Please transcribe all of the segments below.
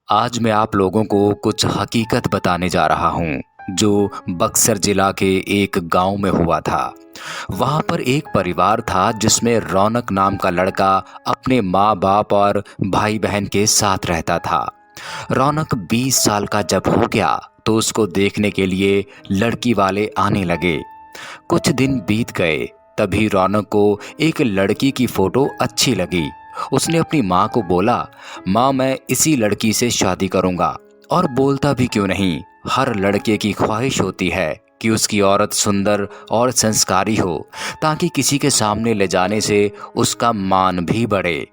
आज मैं आप लोगों को कुछ हकीकत बताने जा रहा हूँ जो बक्सर जिला के एक गांव में हुआ था। वहां पर एक परिवार था जिसमें रौनक नाम का लड़का अपने माँ बाप और भाई बहन के साथ रहता था। रौनक 20 साल का जब हो गया तो उसको देखने के लिए लड़की वाले आने लगे। कुछ दिन बीत गए, तभी रौनक को एक लड़की की फोटो अच्छी लगी। उसने अपनी माँ को बोला, माँ मैं इसी लड़की से शादी करूँगा। और बोलता भी क्यों नहीं, हर लड़के की ख्वाहिश होती है कि उसकी औरत सुंदर और संस्कारी हो, ताकि किसी के सामने ले जाने से उसका मान भी बढ़े।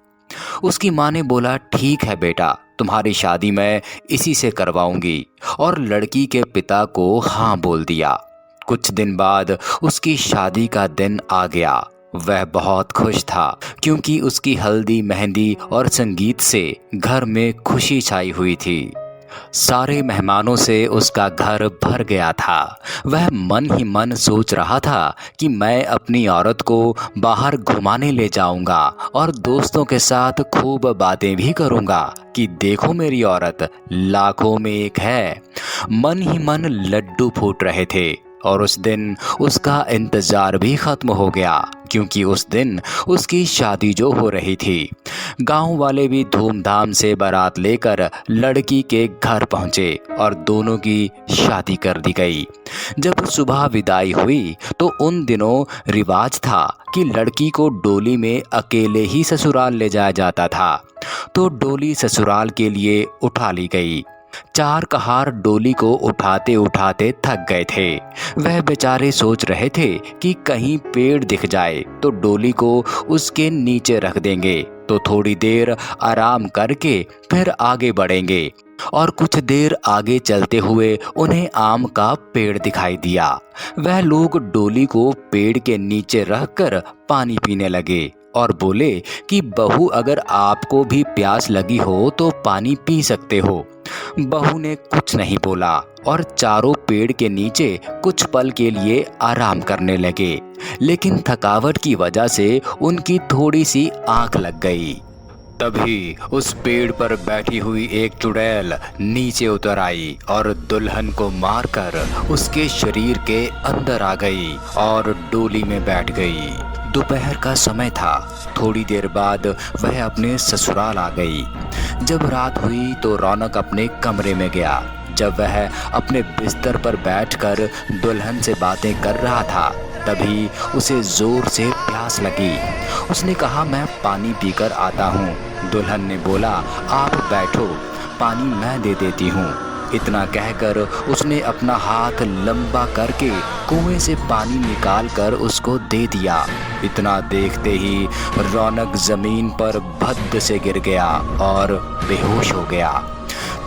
उसकी माँ ने बोला, ठीक है बेटा, तुम्हारी शादी मैं इसी से करवाऊंगी। और लड़की के पिता को हाँ बोल दिया। कुछ दिन बाद उसकी शादी का दिन आ गया। वह बहुत खुश था क्योंकि उसकी हल्दी, मेहंदी और संगीत से घर में खुशी छाई हुई थी। सारे मेहमानों से उसका घर भर गया था। वह मन ही मन सोच रहा था कि मैं अपनी औरत को बाहर घुमाने ले जाऊंगा और दोस्तों के साथ खूब बातें भी करूंगा कि देखो मेरी औरत लाखों में एक है। मन ही मन लड्डू फूट रहे थे और उस दिन उसका इंतजार भी खत्म हो गया क्योंकि उस दिन उसकी शादी जो हो रही थी। गांव वाले भी धूमधाम से बारात लेकर लड़की के घर पहुंचे और दोनों की शादी कर दी गई। जब सुबह विदाई हुई तो उन दिनों रिवाज था कि लड़की को डोली में अकेले ही ससुराल ले जाया जाता था। तो डोली ससुराल के लिए उठा ली गई। चार कहार डोली को उठाते उठाते थक गए थे। वह बेचारे सोच रहे थे कि कहीं पेड़ दिख जाए तो डोली को उसके नीचे रख देंगे, तो थोड़ी देर आराम करके फिर आगे बढ़ेंगे। और कुछ देर आगे चलते हुए उन्हें आम का पेड़ दिखाई दिया। वह लोग डोली को पेड़ के नीचे रखकर पानी पीने लगे और बोले कि बहू, अगर आपको भी प्यास लगी हो तो पानी पी सकते हो। बहू ने कुछ नहीं बोला और चारों पेड़ के नीचे कुछ पल के लिए आराम करने लगे, लेकिन थकावट की वजह से उनकी थोड़ी सी आंख लग गई। तभी उस पेड़ पर बैठी हुई एक चुड़ैल नीचे उतर आई और दुल्हन को मारकर उसके शरीर के अंदर आ गई और डोली में बैठ गई। दोपहर का समय था। थोड़ी देर बाद वह अपने ससुराल आ गई। जब रात हुई तो रौनक अपने कमरे में गया। जब वह अपने बिस्तर पर बैठकर दुल्हन से बातें कर रहा था, तभी उसे जोर से प्यास लगी। उसने कहा, मैं पानी पीकर आता हूँ। दुल्हन ने बोला, आप बैठो, पानी मैं दे देती हूँ। इतना कहकर उसने अपना हाथ लंबा करके कुएं से पानी निकालकर उसको दे दिया। इतना देखते ही रौनक जमीन पर भद्द से गिर गया और बेहोश हो गया।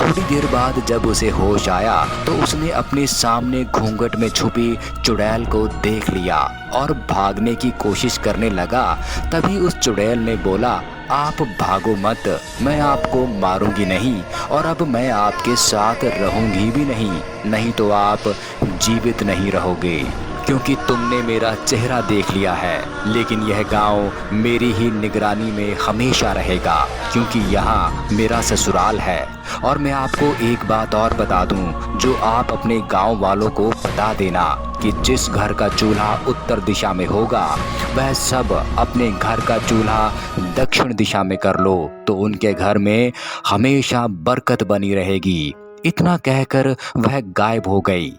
थोड़ी देर बाद जब उसे होश आया तो उसने अपने सामने घूंघट में छुपी चुड़ैल को देख लिया और भागने की कोशिश करने लगा। तभी उस चुड़ैल ने बोला, आप भागो मत, मैं आपको मारूंगी नहीं और अब मैं आपके साथ रहूंगी भी नहीं, नहीं तो आप जीवित नहीं रहोगे, क्योंकि तुमने मेरा चेहरा देख लिया है। लेकिन यह गांव मेरी ही निगरानी में हमेशा रहेगा, क्योंकि यहाँ मेरा ससुराल है। और मैं आपको एक बात और बता दूं, जो आप अपने गांव वालों को बता देना कि जिस घर का चूल्हा उत्तर दिशा में होगा वह सब अपने घर का चूल्हा दक्षिण दिशा में कर लो, तो उनके घर में हमेशा बरकत बनी रहेगी। इतना कहकर वह गायब हो गई।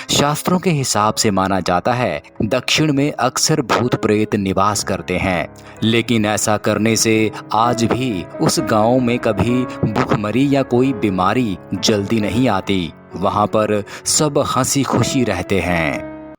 शास्त्रों के हिसाब से माना जाता है दक्षिण में अक्सर भूत प्रेत निवास करते हैं, लेकिन ऐसा करने से आज भी उस गांव में कभी भूखमरी या कोई बीमारी जल्दी नहीं आती। वहां पर सब हंसी खुशी रहते हैं।